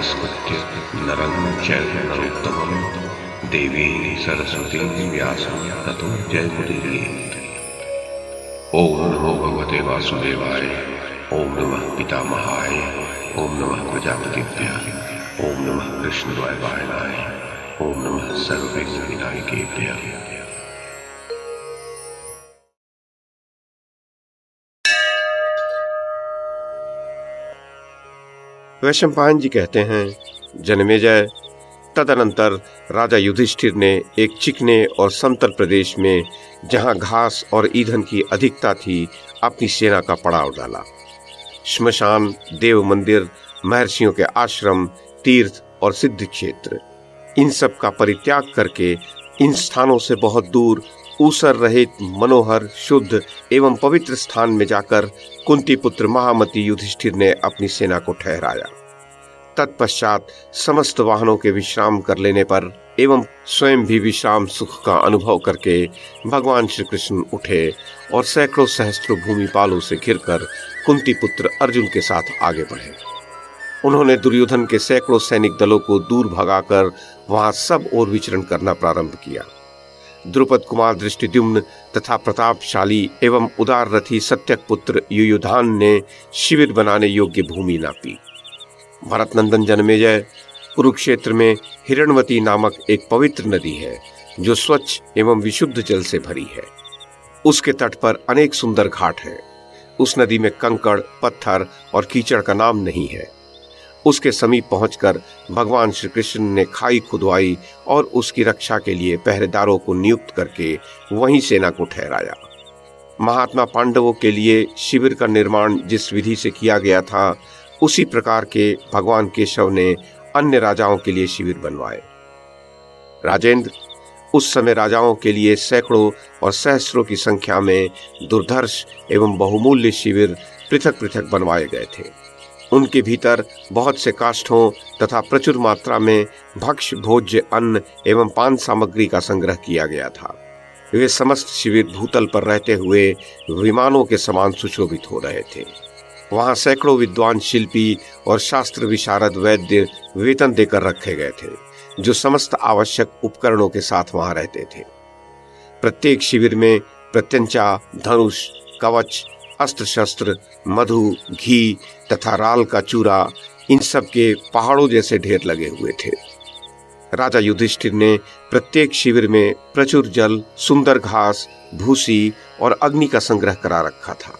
नमस्कृत्य नरं चैव नरोत्तमं देवीं सरस्वतीं व्यासं ततो जयमुदीरयेत्। ओम नमो भगवते वासुदेवाय, ओम नमः पितामहाय, ओम नमः प्रजापतिभ्यः, ओम नमः कृष्णद्वैपायनाय, ओम नमः सर्वविघ्नविनायकेभ्यः। वैशंपायन जी कहते हैं, जन्मेजय, तदनंतर राजा युधिष्ठिर ने एक चिकने और समतल प्रदेश में, जहां घास और ईंधन की अधिकता थी, अपनी सेना का पड़ाव डाला। श्मशान, देव मंदिर, महर्षियों के आश्रम, तीर्थ और सिद्ध क्षेत्र, इन सब का परित्याग करके इन स्थानों से बहुत दूर ऊसर रहित मनोहर, शुद्ध एवं पवित्र स्थान में जाकर कुंती पुत्र महामती युधिष्ठिर ने अपनी सेना को ठहराया। तत्पश्चात समस्त वाहनों के विश्राम कर लेने पर एवं स्वयं भी विश्राम सुख का अनुभव करके भगवान श्री कृष्ण उठे और सैकड़ों सहस्त्रों भूमिपालों से घिरकर कुंती पुत्र अर्जुन के साथ आगे बढ़े। उन्होंने दुर्योधन के सैकड़ों सैनिक दलों को दूर भगाकर वहां सब ओर विचरण करना प्रारंभ किया। द्रुपद कुमार दृष्टिद्युम्न तथा प्रतापशाली एवं उदार रथी सत्यक पुत्र युयुधान ने शिविर बनाने योग्य भूमि नापी। भरतनंदन जन्मेजय, कुरुक्षेत्र में हिरण्यवती नामक एक पवित्र नदी है जो स्वच्छ एवं विशुद्ध जल से भरी है। उसके तट पर अनेक सुंदर घाट हैं। उस नदी में कंकड़, पत्थर और कीचड़ का नाम नहीं है। उसके समीप पहुंचकर भगवान श्री कृष्ण ने खाई खुदवाई और उसकी रक्षा के लिए पहरेदारों को नियुक्त करके वहीं सेना को ठहराया। महात्मा पांडवों के लिए शिविर का निर्माण जिस विधि से किया गया था, उसी प्रकार के भगवान केशव ने अन्य राजाओं के लिए शिविर बनवाए। राजेंद्र, उस समय राजाओं के लिए सैकड़ों और सहस्रों की संख्या में दुर्धर्ष एवं बहुमूल्य शिविर पृथक पृथक बनवाए गए थे। उनके भीतर बहुत से काष्ठों तथा प्रचुर मात्रा में भक्ष्य भोज्य अन्न एवं पान सामग्री का संग्रह किया गया था। वे समस्त शिविर भूतल पर रहते हुए विमानों के समान सुशोभित हो रहे थे। वहां सैकड़ों विद्वान शिल्पी और शास्त्र विशारद वैद्य वेतन देकर रखे गए थे, जो समस्त आवश्यक उपकरणों के साथ वहां रहते थे। प्रत्येक शिविर में प्रत्यंचा, धनुष, कवच, अस्त्र शस्त्र, मधु, घी तथा राल का चूरा, इन सब के पहाड़ों जैसे ढेर लगे हुए थे। राजा युधिष्ठिर ने प्रत्येक शिविर में प्रचुर जल, सुंदर घास, भूसी और अग्नि का संग्रह करा रखा था।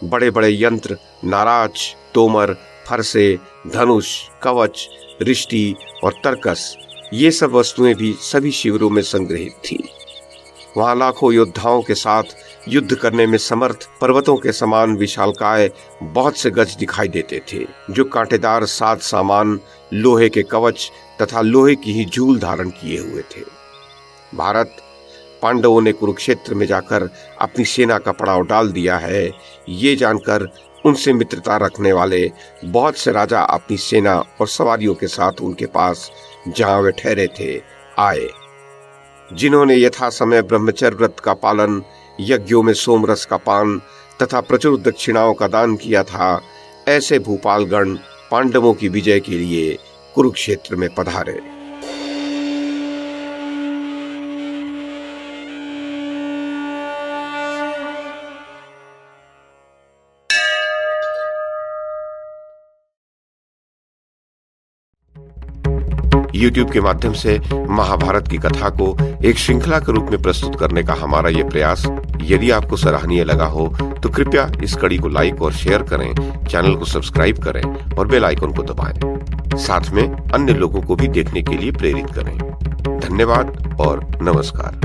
बड़े बड़े यंत्र, नाराज, तोमर, फरसे, धनुष, कवच, रिष्टि और तरकस, ये सब वस्तुएं भी सभी शिविरों में संग्रहित थी। वहां लाखों योद्धाओं के साथ युद्ध करने में समर्थ पर्वतों के समान विशालकाय बहुत से गज दिखाई देते थे, जो कांटेदार साज सामान, लोहे के कवच तथा लोहे की ही झूल धारण किए हुए थे। भारत, पांडवों ने कुरुक्षेत्र में जाकर अपनी सेना का पड़ाव डाल दिया है, ये जानकर उनसे मित्रता रखने वाले बहुत से राजा अपनी सेना और सवारियों के साथ उनके पास, जहां वे ठहरे थे, आए। जिन्होंने यथा समय ब्रह्मचर्य व्रत का पालन, यज्ञों में सोमरस का पान तथा प्रचुर दक्षिणाओं का दान किया था, ऐसे भूपालगण पांडवों की विजय के लिए कुरुक्षेत्र में पधारे। YouTube के माध्यम से महाभारत की कथा को एक श्रृंखला के रूप में प्रस्तुत करने का हमारा ये प्रयास यदि आपको सराहनीय लगा हो तो कृपया इस कड़ी को लाइक और शेयर करें, चैनल को सब्सक्राइब करें और बेल आइकन को दबाएं। साथ में अन्य लोगों को भी देखने के लिए प्रेरित करें। धन्यवाद और नमस्कार।